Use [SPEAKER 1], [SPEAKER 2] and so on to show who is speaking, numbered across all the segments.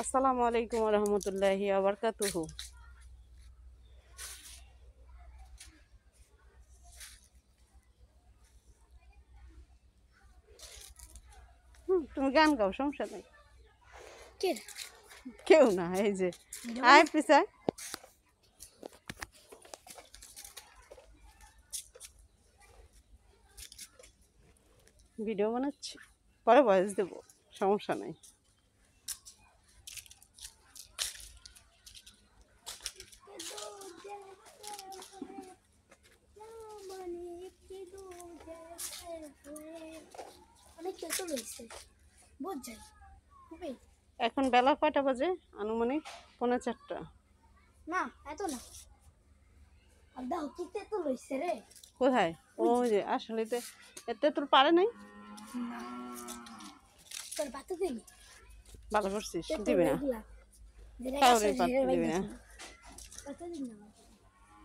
[SPEAKER 1] আসসালামু আলাইকুম ওয়া রাহমাতুল্লাহি ওয়া বারাকাতুহু। তুমি গান গাও, সমস্যা নাই। কেউ না, এই যে আয় পিছায়। ভিডিও বানাচ্ছি, পরে ভয়েস দেবো, সমস্যা নাই। এখন বেলা কয়টা বাজে? আনুমানিক 3:45।
[SPEAKER 2] না এত না, দাও কি তেতো লইছে রে।
[SPEAKER 1] কোথায়? ওই যে আসলে এতে তোর পারে নাই।
[SPEAKER 2] তোর বাতা দিবি,
[SPEAKER 1] ভালো করছিস, দিবি না কাউরে পাতে দিবি না।
[SPEAKER 2] বাতা দিবি না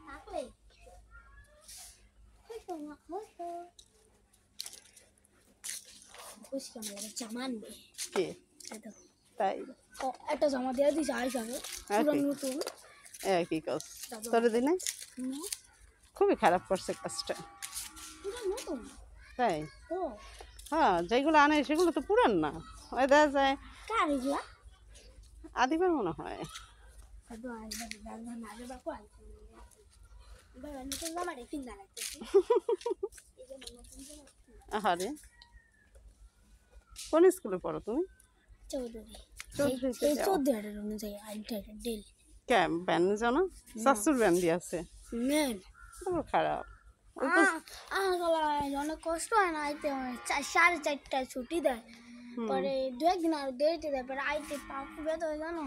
[SPEAKER 2] তাকলে কই তো না হতো খুশি কেমন জামা আনবে
[SPEAKER 1] কে? তাই
[SPEAKER 2] একটা জামা দিয়ে দিস আইসাবে পুরো নতুন।
[SPEAKER 1] কি কাজ তোরে দিনে? খুবই খারাপ করছে কাজটা।
[SPEAKER 2] পুরো নতুন
[SPEAKER 1] তাই?
[SPEAKER 2] ও
[SPEAKER 1] হ্যাঁ, যেগুলো আনে সেগুলো তো পুরান না, ওই দেখা যায়
[SPEAKER 2] কার এগুলা
[SPEAKER 1] আদিবার মনে হয়। আহারে, কোন স্কুলে পড়ো তুমি? ব্যান জানো? শাশুর ব্যান দিয়ে আছে, খারাপ।
[SPEAKER 2] অনেক কষ্ট হয় না আইতে, 4:30টায় ছুটি দেয়, পরে 2 একদিন আর দেরিতে দেয়, পরে আইতে পা খুব ব্যথা হয় জানো।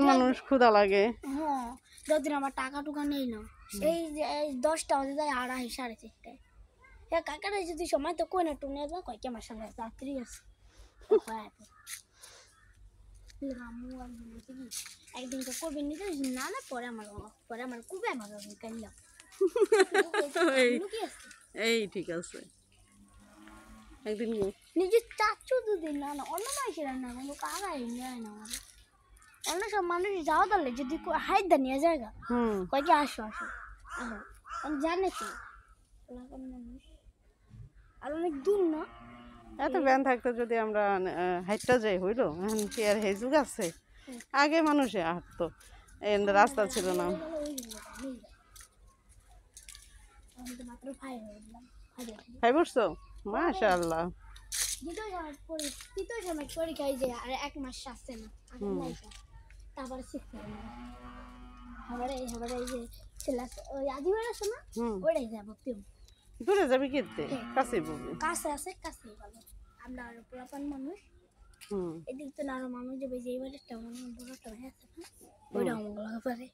[SPEAKER 1] মানুষ ক্ষুধা লাগে।
[SPEAKER 2] হ্যাঁ, 2 দিন আমার টাকা টুকা নেই না, এই যে 10টা বাজে যায় 2:30 4:30টায়। হ্যাঁ কাকারা যদি সময় তো কই না টুনে যা কয় কি আমার সঙ্গে রাত্রি আছে। একদিন তো করবি নিতে না না, পরে আমার খুবই আমার কাইলাম।
[SPEAKER 1] এই ঠিক আছে, একদিন
[SPEAKER 2] নিজের চাচু দুদিন না না অন্য মানুষের না কোনো কাকাই নেয় না আমার। অন্য সব মানুষ যাওয়া দলে যদি হাইদা নিয়ে জায়গা কয় কি আসো আসো আহো, আমি জানে তো মানুষ আর অনেক দূর না।
[SPEAKER 1] এত ব্যান থাকতে যদি আমরা হাইটটা যাই হইলো, এখন কি আর এই যুগ আছে? আগে মানুষে হাঁটতো, রাস্তা ছিল না। খাই বসছো? মাশাআল্লাহ।
[SPEAKER 2] তৃতীয় সময় পরীক্ষায় যে আর 1 মাস আসছে না, তারপরে শিখতে হবে। এই যে ছেলে ওই আদিবার আছে না, ওটাই যাবো।
[SPEAKER 1] দূরে যাবি কিনতে, কাছে বলবি?
[SPEAKER 2] কাছে আছে, কাছে ভালো। আমরা আরো পুরাতন মানুষ, এদিক তো আরো মানুষ যাবে, যে এবার একটা মানুষ বড়টা হয়ে আছে না, ওইটা আমাকে লাগে পারে।